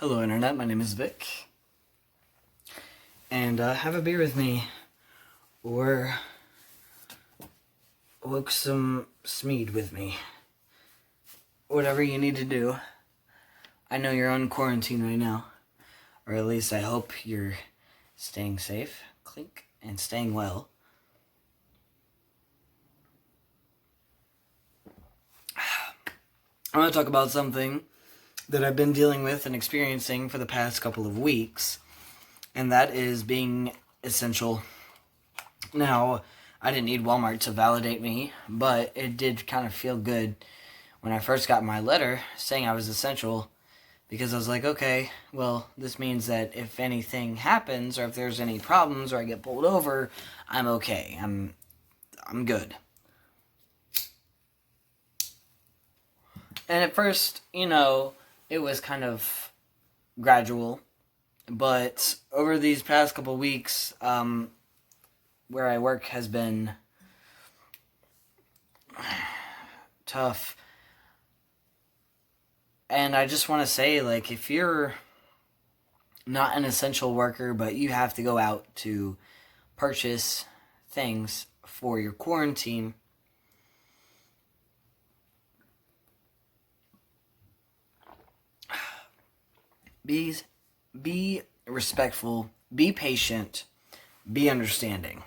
Hello, Internet. My name is Vic. And have a beer with me. Or woke some Smead with me. Whatever you need to do. I know you're on quarantine right now. Or at least I hope you're staying safe, clink, and staying well. I want to talk about something that I've been dealing with and experiencing for the past couple of weeks, and that is being essential. Now, I didn't need Walmart to validate me, but it did kind of feel good when I first got my letter saying I was essential, because I was like, okay, well, this means that if anything happens, or if there's any problems, or I get pulled over, I'm okay. I'm good. And at first, it was kind of gradual, but over these past couple weeks, where I work has been tough. And I just want to say, if you're not an essential worker, but you have to go out to purchase things for your quarantine, be respectful, be patient, be understanding,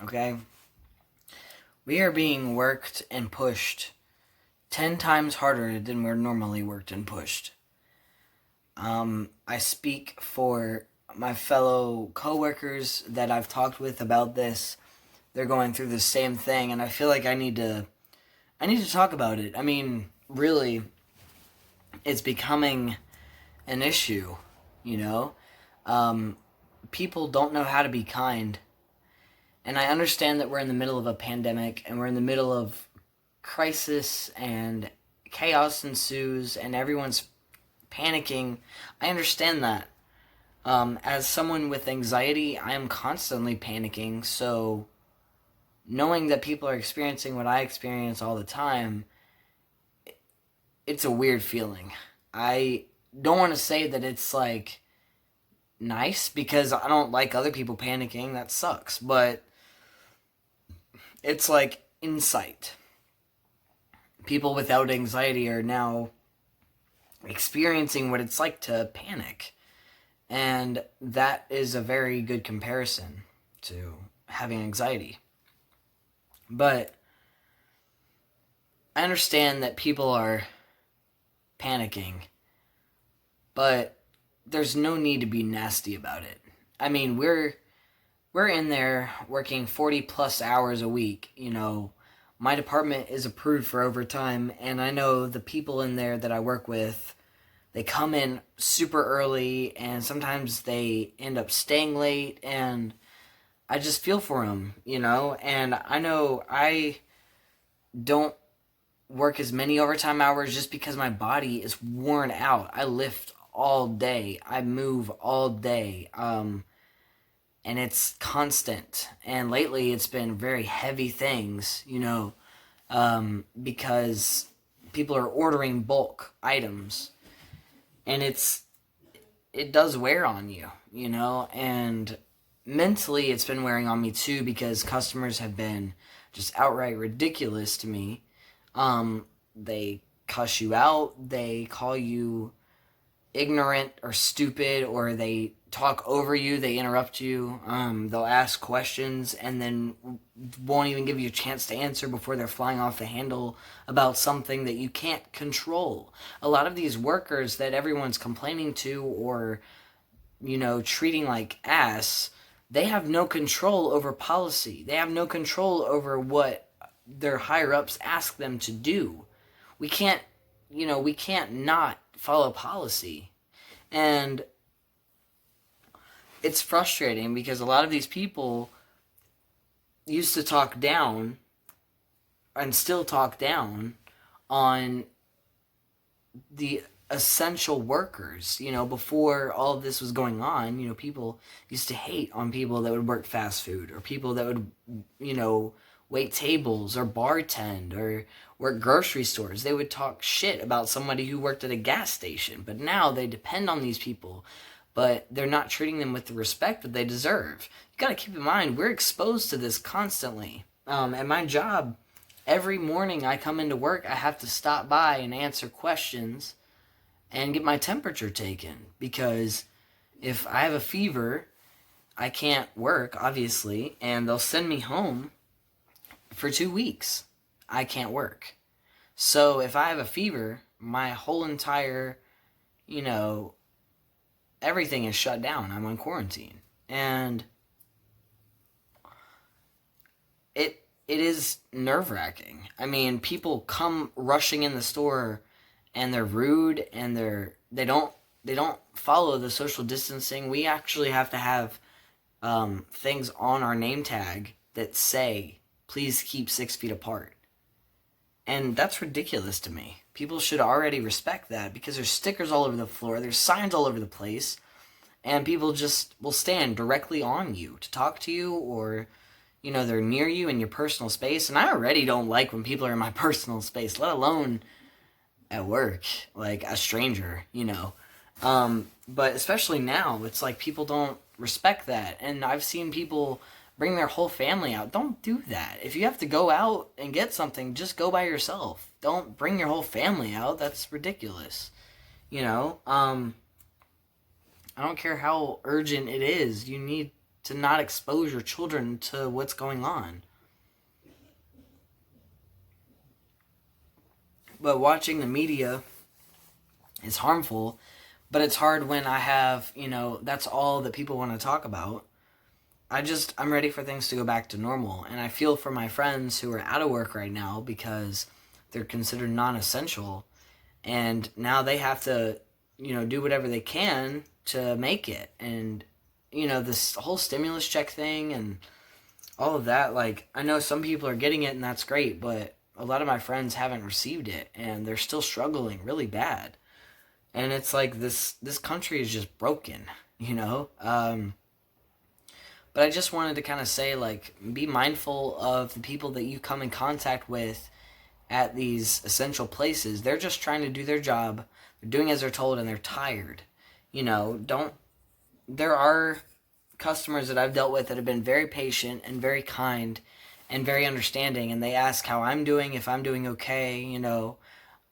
okay? We are being worked and pushed 10 times harder than we're normally worked and pushed. I speak for my fellow coworkers that I've talked with about this. They're going through the same thing, and I feel like I need to talk about it. I mean, really, it's becoming an issue, people don't know how to be kind. And I understand that we're in the middle of a pandemic and we're in the middle of crisis and chaos ensues and everyone's panicking. I understand that. As someone with anxiety, I am constantly panicking, so knowing that people are experiencing what I experience all the time, it's a weird feeling. I don't want to say that it's nice, because I don't like other people panicking. That sucks. But it's insight. People without anxiety are now experiencing what it's like to panic. And that is a very good comparison to having anxiety. But I understand that people are panicking, but there's no need to be nasty about it. I mean, we're in there working 40 plus hours a week. My department is approved for overtime, and I know the people in there that I work with, they come in super early, and sometimes they end up staying late, and I just feel for them, and I know I don't work as many overtime hours just because my body is worn out. I lift all day. I move all day. And it's constant. And lately it's been very heavy things, because people are ordering bulk items. And it does wear on you, and mentally it's been wearing on me too, because customers have been just outright ridiculous to me. They cuss you out, they call you ignorant or stupid, or they talk over you, they interrupt you, they'll ask questions and then won't even give you a chance to answer before they're flying off the handle about something that you can't control. A lot of these workers that everyone's complaining to or, treating like ass, they have no control over policy. They have no control over what their higher-ups ask them to do. We can't not follow policy. And it's frustrating because a lot of these people used to talk down and still talk down on the essential workers. Before all of this was going on, people used to hate on people that would work fast food, or people that would, wait tables or bartend or work grocery stores. They would talk shit about somebody who worked at a gas station. But now they depend on these people, but they're not treating them with the respect that they deserve. You got to keep in mind, we're exposed to this constantly. At my job, every morning I come into work, I have to stop by and answer questions and get my temperature taken, because if I have a fever, I can't work, obviously, and they'll send me home for 2 weeks. I can't work. So if I have a fever, my whole entire, everything is shut down. I'm on quarantine. And it is nerve-wracking. I mean, people come rushing in the store and they're rude and they don't follow the social distancing. We actually have to have things on our name tag that say, please keep 6 feet apart. And that's ridiculous to me. People should already respect that, because there's stickers all over the floor, there's signs all over the place, and people just will stand directly on you to talk to you, or, they're near you in your personal space. And I already don't like when people are in my personal space, let alone at work, like a stranger, But especially now, it's like people don't respect that. And I've seen people bring their whole family out. Don't do that. If you have to go out and get something, just go by yourself. Don't bring your whole family out. That's ridiculous. I don't care how urgent it is. You need to not expose your children to what's going on. But watching the media is harmful, but it's hard when I have, that's all that people want to talk about. I'm ready for things to go back to normal. And I feel for my friends who are out of work right now because they're considered non-essential. And now they have to, do whatever they can to make it. And, this whole stimulus check thing and all of that, like, I know some people are getting it and that's great, but a lot of my friends haven't received it and they're still struggling really bad. And it's like this country is just broken, But I just wanted to kind of say, like, be mindful of the people that you come in contact with at these essential places. They're just trying to do their job. They're doing as they're told, and they're tired. There are customers that I've dealt with that have been very patient and very kind and very understanding, and they ask how I'm doing, if I'm doing okay,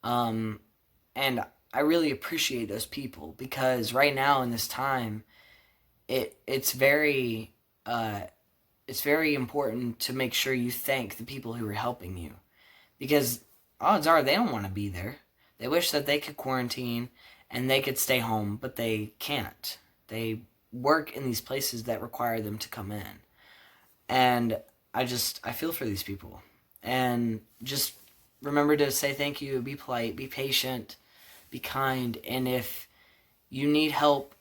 and I really appreciate those people, because right now in this time, it's very important to make sure you thank the people who are helping you, because odds are they don't want to be there. They wish that they could quarantine and they could stay home, but they can't. They work in these places that require them to come in. And I feel for these people. And just remember to say thank you, be polite, be patient, be kind, and if you need help,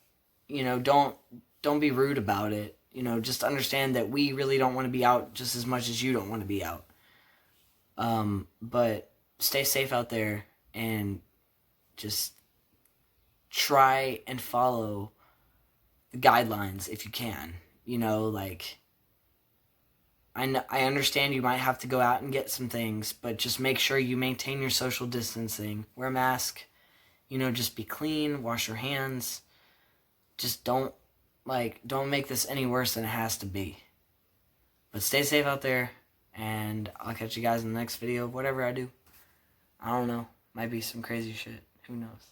don't be rude about it. Just understand that we really don't want to be out just as much as you don't want to be out. But stay safe out there and just try and follow the guidelines if you can. I understand you might have to go out and get some things, but just make sure you maintain your social distancing. Wear a mask, just be clean, wash your hands. Just don't make this any worse than it has to be. But stay safe out there, and I'll catch you guys in the next video of whatever I do. I don't know. Might be some crazy shit. Who knows?